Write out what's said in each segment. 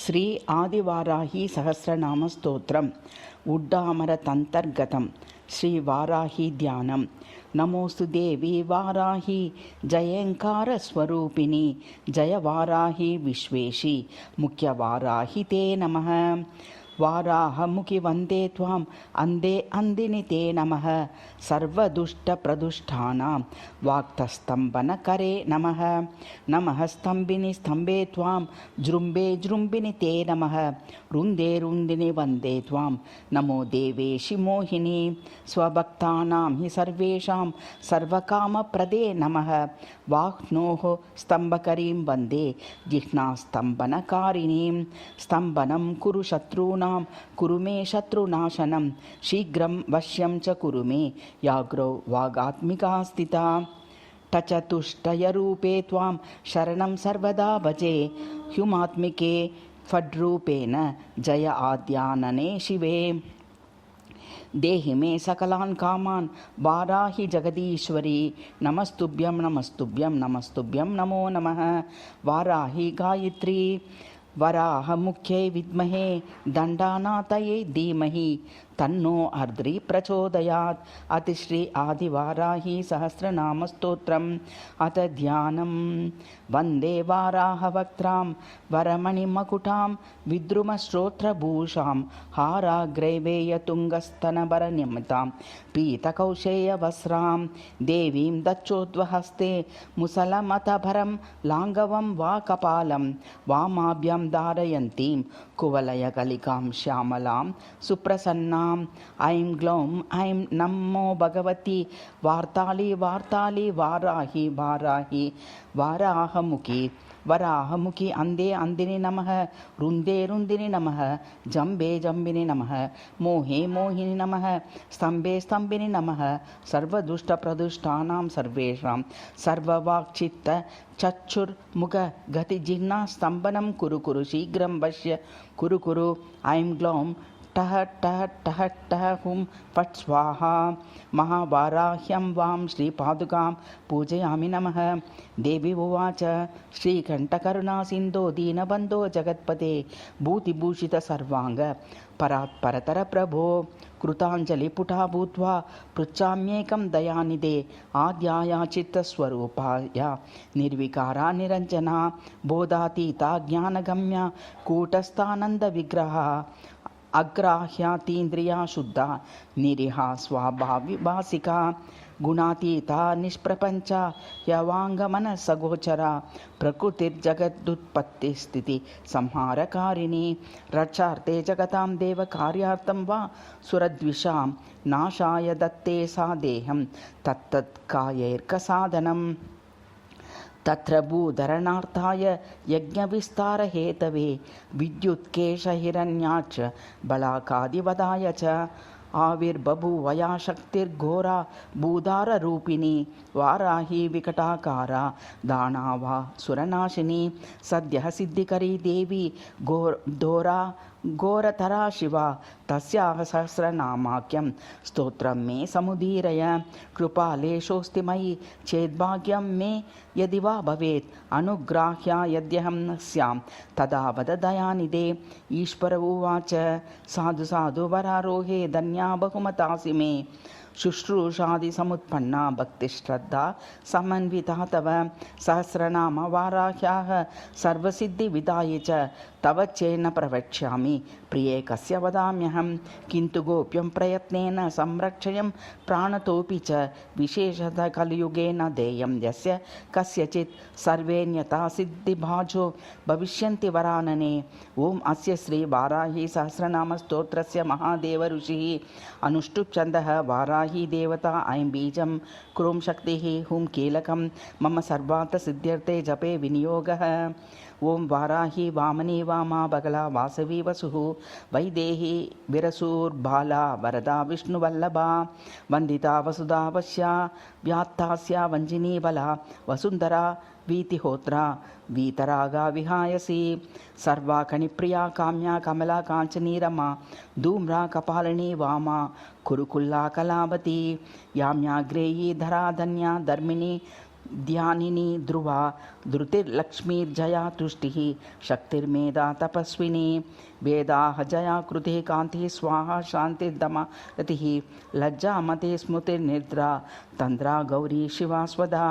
శ్రీ ఆదివారాహి సహస్రనామ స్తోత్రం ఉడ్డామరతంతర్గతం శ్రీ వారాహి ధ్యానం. నమోస్తు దేవి వారాహి జయంకార స్వరూపిణి జయ వారాహి విశ్వేశి ముఖ్య వారాహి తే నమః. వారాహముఖి వందే త్వాం అందే అందిని తే నమః. సర్వదుష్టప్రదుష్టానాం వాక్తస్తంభనకరే నమః. నమః స్తంభిని స్తంభే త్వాం జృంభే జృంభిని తే నమః. రుందే రుందిని వందే త్వాం నమో దేవేశి మోహిని. స్వభక్తానాం హి సర్వేషాం సర్వకామప్రదే నమః. వాహ్నోః స్తంభకరీం వందే జిహ్నాస్తంభనకారిణీం. స్తంభనం కురు శత్రూనాం కురు మే శత్రునాశనం. శీఘ్రం వశ్యం చ కురు మే యాగ్రో వాగాత్మికా స్థితా. టచతుష్టయరూపే త్వాం శరణం సర్వదా భజే. హ్యుమాత్మికే ఫడ్రూపేణ జయ ఆద్యాననే శివే. దేహి మే సకలాన్ కామాన్ వారాహి జగదీశ్వరి. నమస్తుభ్యం నమస్తుభ్యం నమస్తుభ్యం నమో నమః. వారాహి గాయత్రీ వరాహముఖ్యై విద్మహే దండానాథయై ధీమహి తన్నో అర్ద్రి ప్రచోదయాత్. అతి శ్రీ ఆదివారాహి సహస్రనామ స్తోత్రం. అత ధ్యానం. వందే వారాహవక్త్రాం వరమణిమకుటాం విద్రుమశ్రోత్రభూషాం హారాగ్రైవేయతుంగస్తనభరనిమితాం పీతకౌశేయవస్రాం. దేవీం దచ్చోద్వహస్తే ముసలమతభరం లాంగవం వా కపాలం. వామాభ్యాం ధారయంతీం కువలయకలికాం శ్యామలాం సుప్రసన్నాం. ఐం గ్లౌం ఐం నమో భగవతి వార్తాళి వార్తాళి వారాహి వారాహి. వారాహముఖి వరాహముఖి అందే అందిని నమః. రుందే రుందిని నమః. జంబే జంబిని నమః. మోహే మోహిని నమః. స్తంభే స్తంభిని నమః. సర్వదుష్టప్రదుష్టానాం సర్వేషాం సర్వవాక్చిత్త చక్షుర్ముఖ గతిజిహ్నా స్తంభనం కురు కురు శీఘ్రం వశ్య కురు కురు. ఐం గ్లౌం టహ టహ టహ టహ హుం ఫట్ స్వాహా. మహావారాహ్యం వాం శ్రీపాదుకాం పూజయామి నమః. దేవి ఉవాచ శ్రీకంఠకరుణా సింధో దీనబంధో జగత్పతే భూతిభూషిత సర్వాంగ పరాత్పరతర ప్రభో. కృతాంజలిపుటా భూత్వా పృచ్ఛామ్యేకం దయానిదే. ఆద్యాయ చిత్తస్వరూపాయ నిర్వికారా నిరంజనా. బోధాతీత జ్ఞానగమ్య కూటస్థానంద విగ్రహ. అగ్రాహ్యాతీంద్రియా శుద్ధ నిరిహా స్వాభావిభాసికా. గుణాతీత నిష్ప్రపంచ యవాంగమన సగోచర. ప్రకృతిర్జగదుత్పత్తి స్థితి సంహారకారిణి. రక్షార్థే జగతాం దేవ కార్యార్థం వా సురద్విషాం. నాశాయ దత్తే సా దేహం తత్తత్కాయైర్కసాధనం. తత్ర భూధరణార్థాయ యజ్ఞవిస్తారహేతవే. విద్యుత్కేశహిరణ్యాచ బలాకాదివదాయ చ. ఆవిర్బభూవయా శక్తిర్ఘోరా భూధారరూపిణి. వారాహి వికటాకారా దానావా సురనాశిని. సద్యః సిద్ధికరీ దేవి ఘోరా ఘోరతరా శివ. తస్యాః సహస్రనామాఖ్యం స్తోత్రం మే సముదీరయ. కృపాలేశోస్తి మయి చేద్భాగ్యం మే యది వా భవేత్. అనుగ్రాహ్య యద్యహం న స్యాం తదా వద దయానిదే. ఈశ్వర ఉవాచ సాధు సాధు వరారోహే ధన్యా బహుమతాసి మే. శుశ్రూషాది సముత్పన్నా భక్తిశ్రద్ధా సమన్వితా తవ. సహస్రనామ వారాహ్యాః సర్వసిద్ధి విదాయ చ. తవ చేన ప్రవక్ష్యామి ప్రియే కస్య వదామ్యహం. కింతు గోప్యం ప్రయత్నేన సంరక్షయం ప్రాణతోపి చ. విశేషత కలియుగేన దేయం యస్య కస్యచిత్. సర్వేణ్యతా సిద్ధిభాజో భవిష్యంతి వరాననే. ఓం అస్య శ్రీ వారాహి సహస్రనామ స్తోత్రస్య మహాదేవ ఋషిః అనుష్టుప్ ఛందః వారాహి దేవతా. ఐం బీజం క్రోం శక్తిః హుం కీలకం మమ సర్వార్థ సిద్ధ్యర్థే జపే వినియోగః. ఓం వారాహి వామనీ వామా బగలా వాసవి వసుః. వైదేహి విరసూర్బాలా వరదా విష్ణువల్లభా. వందితా వసుదా వశ్యా వ్యాత్తాస్యా వంజినీ బలా. వసుంధరా వీతిహోత్రా వీతరాగా విహాయసి. సర్వాకణిప్రియా కామ్యా కమలా కాంచనీ రమా. ధూమ్రా కపాలినీ వామా కురుకుల్లా కళావతి. యామ్యాగ్రేయీ ధరాధన్యా ధర్మిణీ ध्यानिनी ध्रुवा धृतिर्लक्ष्मीर्जया तुष्टिः शक्तिर्मेधा तपस्विनी वेदाः जया कृते कान्तिः स्वाहा शान्तिर्दमा रतिः लज्जा मते स्मृतिर्निद्रा तन्द्रा गौरी शिवा स्वदा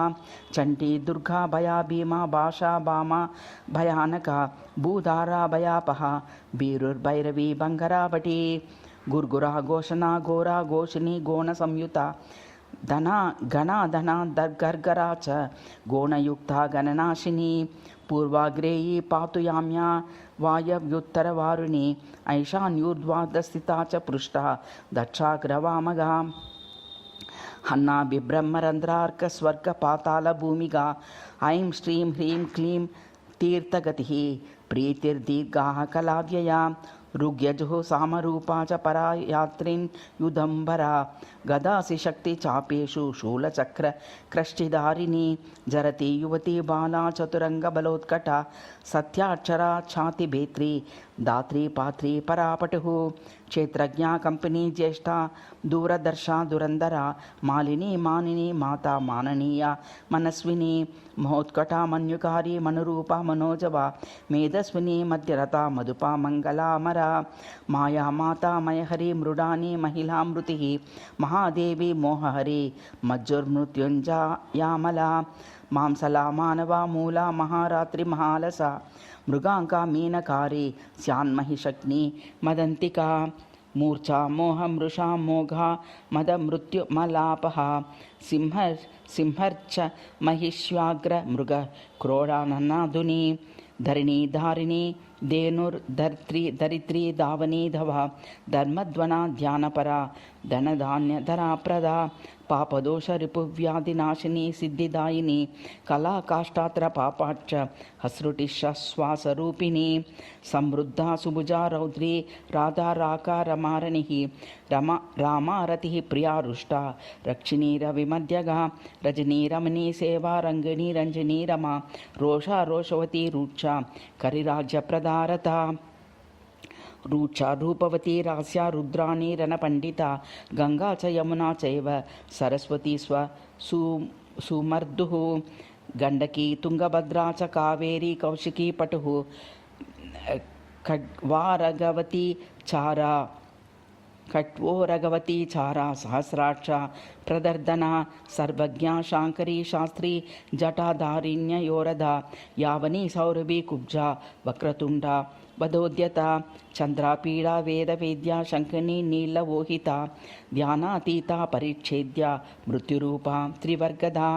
चण्डी दुर्गा भया भीमा भाषा भामा भयानका भूधारा भयापहा बीरुर्भैरवी बङ्गरावटी गुर्गुरा घोषणा घोरा घोषिणी गोणसंयुता धना गणा धना गर्गरा च गोणयुक्ता गणनाशिनी पूर्वाग्रेयी पातु याम्या वायव्युत्तरवारुणी ऐशान्यूर्ध्वादस्थिता च पृष्ठा दक्षाग्रवामगा हन्ना बिब्रह्मरन्ध्रार्कस्वर्गपातालभूमिगा ऐं श्रीं ह्रीं क्लीं तीर्थगतिः प्रीतिर्दीर्घाः कलाव्यया ऋग्यजुः सामरूपा च परा यात्रिन् युधम्बरा गदासि शक्ति चापेषु शूलचक्र क्रष्टिधारिणी जरति युवती बाला चतुरङ्गबलोत्कटा सत्याक्षरा छातिभेत्री दात्री पात्री परापटुः क्षेत्रज्ञा कंपिनी ज्येष्ठा दूरदर्शा दुरंदरा मालिनी मानिनी माता माननीया मनस्विनी महोत्कटा मन्युकारी मनुरूपा मनोजवा मेधस्विनी मध्यरता मधुपा मंगलामरा माया माता मयहरी मृडानी महिलामृतिः महादेवी मोहहरी मज्जुर्मृत्युंजयामला मांसला मानवा मूला महारात्रि महालसा मृगांका मीनकारी स्यान्महिषग्नि मदंतिका मूर्छा मोह मृषा मोघा मद मृत्यु मलापः सिंहर्च महिष्वाग्र मृग क्रोडाननादुनी धरिणी धारिणी धेनुर्धर्त्री धरित्री धावनी धवा धर्मध्वना ध्यानपरा धनधान्य धराप्रदा पापदोष रिपुव्याधिनाशिनी सिद्धिदायिनी कला काष्ठात्र पापाच्च हसृटिश्वासरूपिणी समृद्धा सुभुजा रौद्री राधा राका रमारणिः रामारतिः प्रिया रुष्टा रक्षिणी रविमध्यगा रजनी रमणी सेवा रंगिणी रंजनी रमा रोषा रोषवती रूक्षा करिराज्यप्रदारता रूचा रूपवती रास्या रुद्राणी रणपंडिता गंगा च यमुना चैव सरस्वती सुमर्दुः गंडकी तुंगभद्रा च कावेरी कौशिकी पटुः खड्वारगवती चारा खट्वो रघवती चारा सहस्राक्षा प्रदर्दना सर्वज्ञा शांकरी शास्त्री जटाधारिण्ययोरधा यावनी सौरभी कुब्जा वक्रतुंडा वधोद्यता चंद्रापीड़ा वेद वेद्या शंखनी नीलवोहिता ध्यानातीता परिच्छेद्या मृत्युरूपा त्रिवर्गदा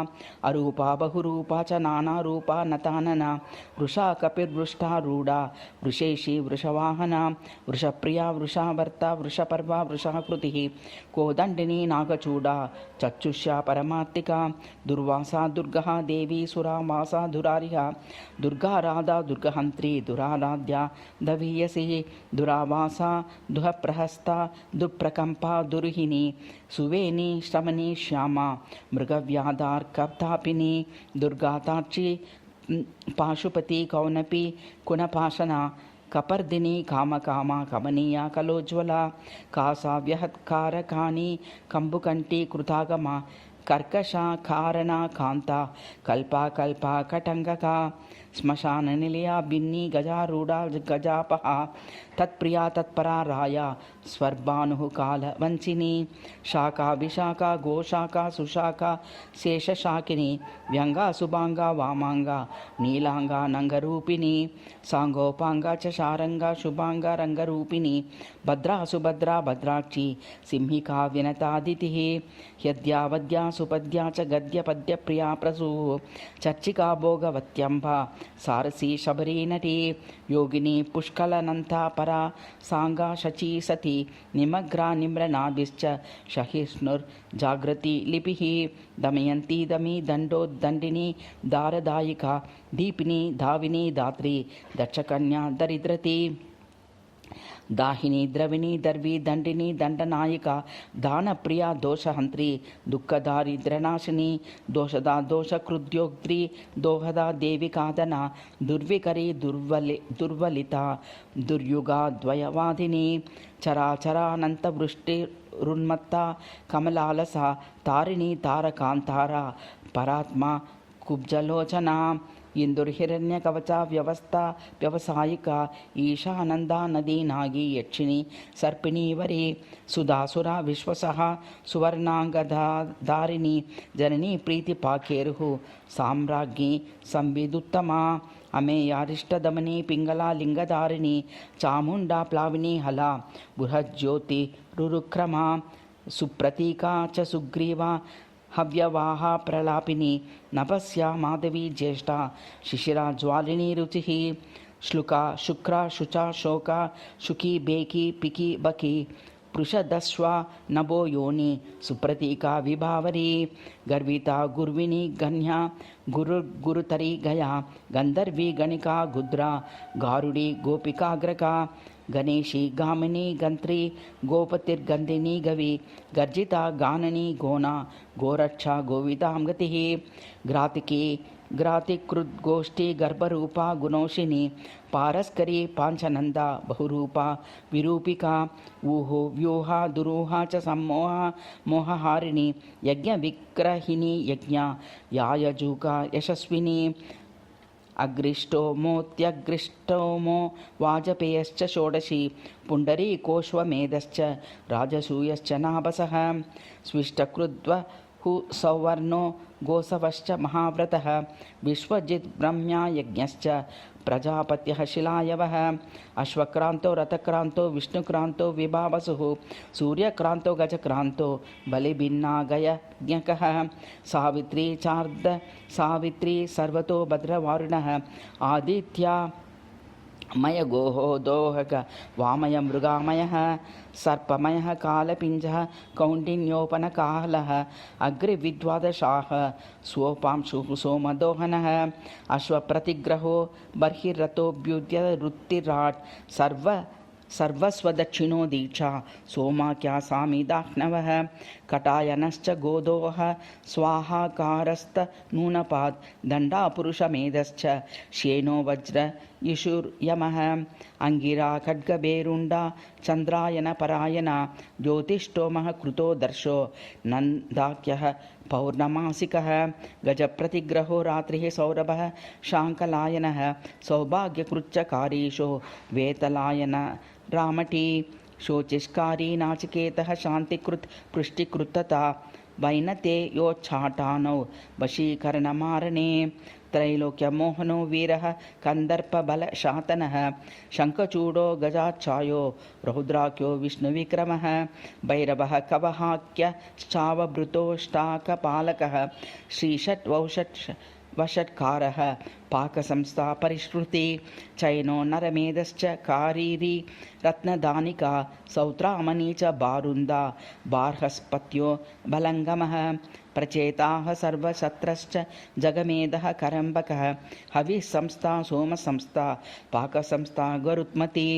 अरूपा बहुरूपा च नानारूपा नतानना वृषा कपिर्वृष्टा रूढा वृषेशी वृषवाहना वृषप्रिया वृषावर्ता वृषपर्वा वृषाकृतिः कोदण्डिनी नागचूडा चक्षुष्या परमात्मिका दुर्वासा दुर्गहा देवी सुरावासा दुरारिहा दुर्गा राधा दुर्गहंत्री दुराराध्या दवीयसी दुरावासा दुःप्रहस्ता दुःप्रकंपा दुर्हिनी सुवेनी श्रमणी श्यामा मृगव्याधार्कतापिनी दुर्गाताक्षी पाशुपति कौनपी कुणपाशना कपर्दिनी कामकामा कमनीया कलोज्वला कासाव्यहत्कारकानी कंबुकंटी कृतागमा कर्कशा कारणा कांता कल्पा कल्पा कटंगका श्मशान निलया बिन्नी गजारूढ़ा गजापहा तत्प्रिया तत्परा राया स्वर्भानु काल वंचिनी शाखा विशाखा गोशाखा सुशाखा शेषशाकिनी व्यंगा सुभांगा वामांगा नीलांगा नंगरूपिणी सांगोपांगा च शारंगा शुभांगा रंगरूपिणी भद्रा सुभद्रा भद्राक्षी सिंहिका विनतादितिः यद्यावद्या सुपद्या च गद्य पद्य प्रिया प्रसूः चर्चिका भोगवत्यंबा सारसी शबरी नटी योगिनी पुष्कलनंता परा सांगा शची सती निमग्रा निम्रनाभिश्च सहिष्णुर्जागृति लिपिः दमयन्ती दमी दंडोदंडिनी दारदायिका दीपिनी धाविनी दात्री दक्षकन्या दरिद्रती दाहिनी द्रविणी दर्वी दंडिनी दंडनायिका दानप्रिया दोषहंत्री दुःखदारिद्रनाशिनी दोषदा दोषकृद्योक्त्री दोहदा देविकादना दुर्विकरी दुर्वलिता दुर्युगा द्वयवादिनी चराचरानन्तवृष्टिरुन्मत्ता कमलालसा तारिणी तारकांतारा परात्मा कुब्जलोचना इंदुर्हिरण्यकवचा व्यवस्था व्यवसायिका ईशानंदा नदी नागी यक्षिणी सर्पिणी वरी सुधासुरा विश्वसः सुवर्णांगधारिणी जननी प्रीतिपाकेरुः साम्राज्ञी संविदुत्तमा अमेयारिष्टदमनी पिंगला लिंगधारिणी चामुंडा प्लाविनी हला बृहज्योति रुरुक्रमा सुप्रतीका च सुग्रीवा हव्यवाहा प्रलापिनी नभस्या माधवी ज्येष्ठा शिशिरा ज्वालिनी रुचिः श्लुका शुक्रा शुचा शोका शुकी बेकी पिकी बकी पृषदश्वा नभो योनि सुप्रतीका विभावरी गर्विता गुर्विनी गण्या गुरुतरी गया गंधर्वी गणिका गुद्रा गारुडी गोपिकाग्रका गणेशी गामिनी गंत्री गोपतिर्गंधिनी गवि गर्जिता गाननी गोना गोरक्षा गोवितां गतिः घ्रातिकी घ्रातिकृद्गोष्ठी गर्भरूपा गुणोषिणी पारस्करी पांचनंदा बहुरूपा विरूपिका ऊहो व्यूहा दुरूहा च सम्मोहा मोहहारिणी यज्ञविग्रहिणी यज्ञा यायजूका यशस्विनी अग्रिष्टोमोत्यग्रिष्टोमो वाजपेयश्च षोडशी पुण्डरीकोऽश्वमेधश्च राजसूयश्च नाभसः स्विष्टकृद्वहु सौवर्णो गोसवश्च महाव्रतः विश्वजित् ब्रह्म्या यज्ञश्च प्रजापत्यः शिलायवः अश्वक्रांतो रथक्रांतो विष्णुक्रांतो विभावसुः सूर्यक्रांतो गजक्रांतो बलिभिन्नागयज्ञकः सावित्री चार्द सावित्री सर्वतो भद्रवारुणः आदित्या मयगोः दोहक वामय मृगामयः सर्पमयः कालपिञ्जः कौण्डिन्योपनकाहलः अग्रिविद्वादशाः स्वोपांशुः सोमदोहनः अश्वप्रतिग्रहो बर्हिरथोऽभ्युद्य रुत्तिराट् सर्वस्वदक्षिणो दीक्षा सोमाख्या सामिदाह्नवः कटायनश्च गोदोः स्वाहाकारस्तनूनपात् दण्डापुरुषमेधश्च श्येनो वज्र यिषुर्यमः अंगिरा खड्गभेरुण्डा चन्द्रायनपरायणा ज्योतिष्टोमः कृतो दर्शो नन्दाख्यः पौर्णमासिकः गजप्रतिग्रहो रात्रिः सौरभः शाङ्कलायनः सौभाग्यकृच्चकारीशो वेतलायन रामटी शोचिष्कारी नाचिकेतः शान्तिकृत् पृष्टिकृतता वैनते योच्छाटानौ वशीकरणमारणे त्रैलोक्यमोहनो वीरः कन्दर्पबलशातनः शङ्खचूडो गजाच्छायो रौद्राख्यो विष्णुविक्रमः भैरवः कवहाख्यश्चावभृतोष्टाकपालकः श्रीषट्वषट्कारः पाकसंस्था परिश्रुति चैनो नरमेधश्च कारीरी रत्नदानिका सौत्रामणि च बारुन्दा बार्हस्पत्यो बलङ्गमः प्रचेताः सर्वशत्रश्च जगमेधः करम्बकः हविसंस्था सोमसंस्था पाकसंस्था गरुत्मती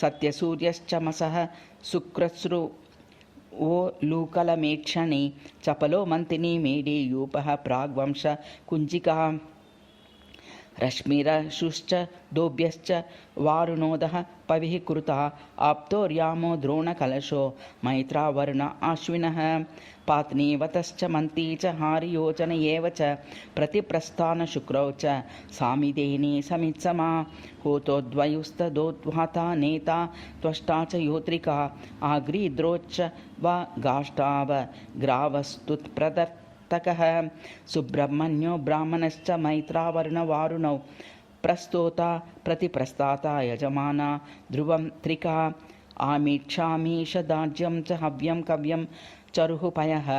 सत्यसूर्यश्चमसः शुक्रस्रु ओ लूकलमेक्षणी चपलो मंतिनी मेडी यूपः प्राग्वंश कुंजिका रश्मिरशुश्च दोभ्यश्च वारुणोदः पविः कृता आप्तोर्यामो द्रोणकलशो मैत्रावरुण आश्विनः पात्नीवतश्च मन्ती च हारियोचन एव च प्रतिप्रस्थानशुक्रौ च सामिदेनी समित्समा होतोद्वयुस्तदोद्वाता नेता त्वष्टा च योत्रिका आग्रीद्रोच्च वा गाष्टाव ग्रावस्तुत्प्रदर्तकः सुब्रह्मण्यो ब्राह्मणश्च मैत्रावरुणवारुणौ प्रस्तोता प्रतिप्रस्ताता यजमाना ध्रुवं त्रिका आमीक्षामीशदाज्यं च हव्यं कव्यं चरुः पयः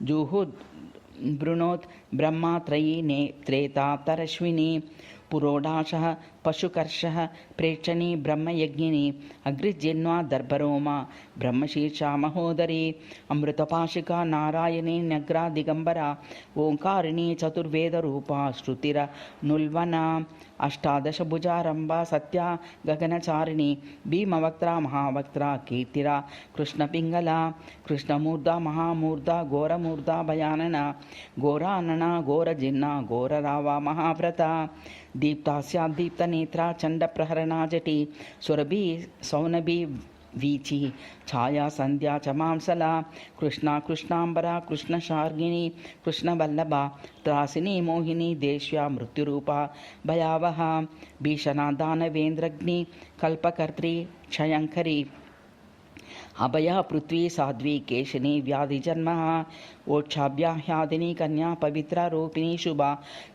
जुहुद्वृणोत् ब्रह्मात्रयी त्रेता तरश्विनी पुरोडाशः पशुकर्षः प्रेक्षणी ब्रह्मयज्ञिनी अग्रिजिह्वा दर्भरोमा ब्रह्मशीर्षा महोदरी अमृतपाशिका नारायणी न्यग्रा दिगंबरा ओंकारिणी चतुर्वेदरूपा श्रुतिरनुल्वना अष्टादशभुजारम्भा सत्या गगनचारिणी भीमवक्त्रा महावक्त्रा कीर्तिरा कृष्णपिङ्गला कृष्णमूर्धा महामूर्धा घोरमूर्धा भयानना घोरानना घोरजिह्ना घोररावा महाव्रता दीप्तास्या दीप्तनेत्रा चण्डप्रहरणा जटी सुरभि सौनभि వీచి ఛాయా సంధ్యా చ మాంసలా కృష్ణ కృష్ణాంబర కృష్ణశార్గిణి కృష్ణవల్లభ త్రాసిని మోహిని దేశ్యా మృత్యురూప భయావహ భీషణ దానవేంద్రగ్ని కల్పకర్త్రి క్షయంకరి అభయ పృథ్వీ సాధ్వి కేశిని వ్యాధిజన్మ ఓక్షాభ్యాహ్యాదిని కన్యా పవిత్ర రూపిణి శుభ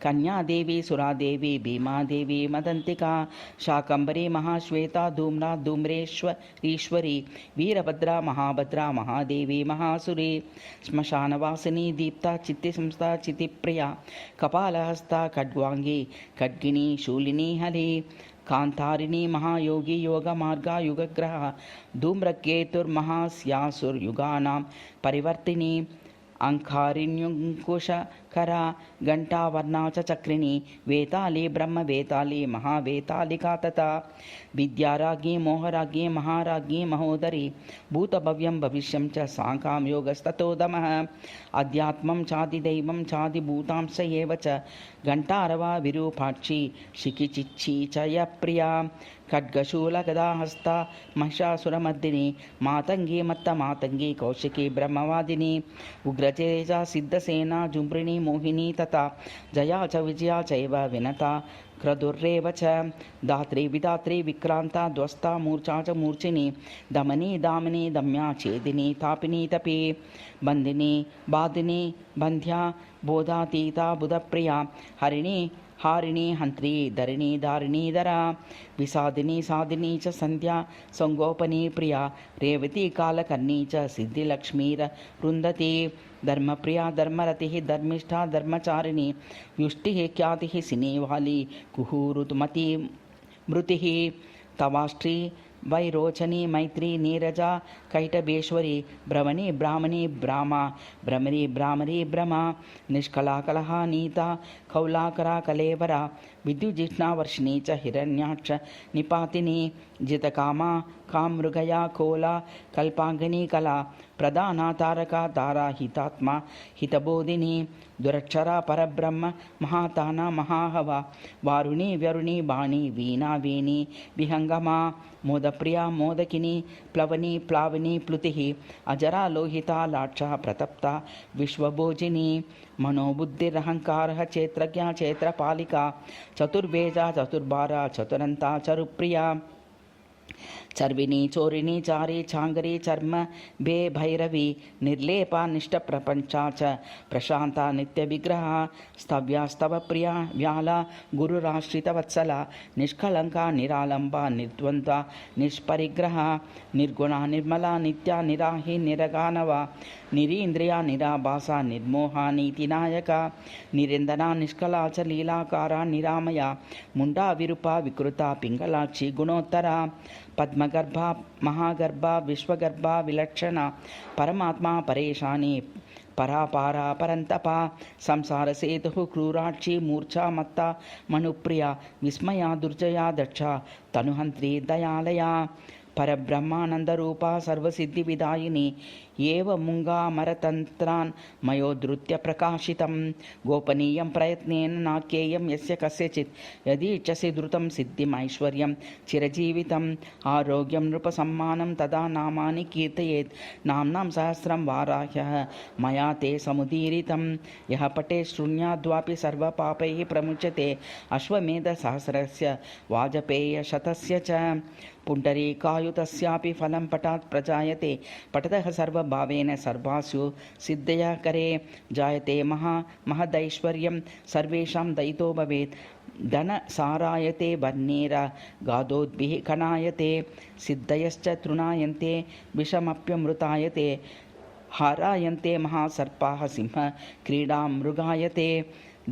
కన్యాదేవి సురాదేవి భీమాదేవి మదంతిక శాకంబరి మహాశ్వేత ధూమ్రా ధూమ్రేశ్వరీశ్వరి వీరభద్ర మహాభద్ర మహాదేవి మహాసురి శ్మశానవాసిని దీప్త చిత్తి సంస్థ చితిప్రియ కపాలహస్త ఖడ్వాంగి ఖడ్గిని శూలిని హలి కాంతారిణి మహాయోగి యోగ మార్గ యుగగ్రహ ధూమ్రకేతుర్మహాస్యాసుర్యుగానాం పరివర్తిని అంకారిణ్యుంకుశకర ఘంటావర్ణా చ చక్రిణి వేతాళి బ్రహ్మవేతాళి మహావేతాళికా తథా విద్యారాజ్ఞి మోహరాజ్ఞి మహారాజ్ఞి మహోదరి భూతభవ్యం భవిష్యం చ సాంకాం యోగస్తతోదమః అధ్యాత్మం చాదిదైవం చాదిభూతాంశ ఏవ చ ఘంటారవ విరూపాక్షి శిఖిచిచ్చి చయ ప్రియా ఖడ్గశూలగదాహస్త మహిషాసురమర్దిని మాతంగి మత్త మాతంగి కౌశికి బ్రహ్మవాదిని ఉగ్రతేజ సిద్ధసేన జుంబ్రిణి మోహిని తథా జయా చ విజయా చైవ వినత క్రదుర్రేవ చ దాత్రి విదాత్రి విక్రాంత ధ్వస్త మూర్ఛా చ మూర్ఛిని దమని దామిని దమ్యా ఛేదిని తాపిని తపి బందిని బాధిని బంధ్యా బోధాతీత బుధప్రియ హరిణి హారిణి హంత్రి ధరిణి దారిణి ధర విసాదిని సాధిని చ సంధ్యా సంగోపని ప్రియ రేవతి కాలకర్ణి చ సిద్ధిలక్ష్మీర రుందతి ధర్మప్రియ ధర్మరతి ధర్మిష్ఠ ధర్మచారిణి యుష్టి ఖ్యాతి సినీవాలి కుహూరుతుమతి మృతి తవాష్ట్రీ వైరోచని మైత్రి నీరజ కైటభేశ్వరి భ్రమణి బ్రాహ్మణి బ్రాహ్మ భ్రమరి భ్రామరి భ్రమ నిష్కళాకలహ నీత కౌలాకర కలేవర విద్యుజిష్ణావర్షిణి చ హిరణ్యాక్ష నిపాతిని జితకామ కామృగయా కోల కల్పాంగిని కళ ప్రధాన తారక తారా హితాత్మ హితబోధిని దురక్షర పరబ్రహ్మ మహాతాన మహాహవ వారుణి వ్యరుణి బాణి వీణా వేణి విహంగమా మోదప్రియ మోదకిని ప్లవని ప్లావిని ప్లుతి అజరా లోహిత లాక్ష ప్రతప్త విశ్వభోజిని మనోబుద్ధిరహంకార చేత్రజ్ఞ చేత్రపాలిక చతుర్వేద చతుర్భార చతురంత చరుప్రియ చర్విని చోరిణి చారి చాంగరి చర్మ బే భైరవి నిర్లేప నిష్ట ప్రపంచ చ ప్రశాంత నిత్య విగ్రహ స్తవ్యాస్తవ ప్రియ వ్యాల గురురాశ్రిత వత్సల నిష్కళంక నిరాలంబ నిర్ద్వంద్వ నిష్పరిగ్రహ నిర్గుణ నిర్మల నిత్య నిరాహి నిరగానవ నిరీంద్రియ నిరాభాస నిర్మోహ నీతినాయక నిరందన నిష్కలాచ లీలాకార నిరామయ ముండా విరూప వికృత పింగళాక్షి గుణోత్తర పద్మగర్భ మహాగర్భ విశ్వగర్భ విలక్షణ పరమాత్మ పరేషాని పరాపార పరంతప సంసార సేతు క్రూరాక్షి మూర్ఛా మత్త మనుప్రియ విస్మయ దుర్జయ దక్ష తనుహంత్రి దయాలయ పరబ్రహ్మానందరూప సర్వసిద్ధి విదాయిని ఏవ ముంగామరతంత్రాన్ మయోధృత్య ప్రకాశితం గోపనీయం ప్రయత్నేన నాకేయం యస్య కస్యచిత్ యదీచ్చసి ధృతం సిద్ధిమైశ్వర్యం చిరజీవితం ఆరోగ్యం నృపసమ్మానం తదా నామాని కీర్తయేత్ నామ్నాం సహస్రం వారాహ్యః మయా తే సముదీరితం యః పటే శృణ్యాద్వాపి సర్వపాపైః ప్రముచ్యతే అశ్వమేధ సహస్రస్య వాజపేయ శతస్య చ పుండరీకాయుతస్యాపి ఫలం పటాత్ ప్రజాయతే పఠతః సర్వభావేన సర్వాసు సిద్ధయా కరే జాయతే మహదైశ్వర్యం సర్వేషాం దయితో భవేత్ ధన సారాయతే వర్ణేర గాదోద్భిః కణాయతే సిద్ధయశ్చ తృణాయంతే విషమప్యమృతాయతే హారాయంతే మహాసర్పాః సింహ క్రీడాం మృగాయతే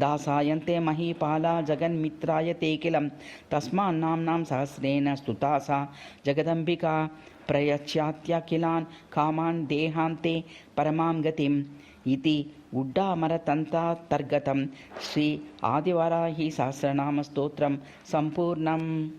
దాసాయంతే మహీపాలా జగన్మిత్రాయతే కిలం తస్మాన్నాంనాం సహస్రేణ స్తుతా సా జగదంబికా ప్రయచ్యాత్యఖిలాన్ కామాన్ దేహాంతే పరమాం గతిం ఇతి ఉడ్డామరతంతాంతర్గతం శ్రీ ఆదివరాహి సహస్రనామ స్తోత్రం సంపూర్ణం.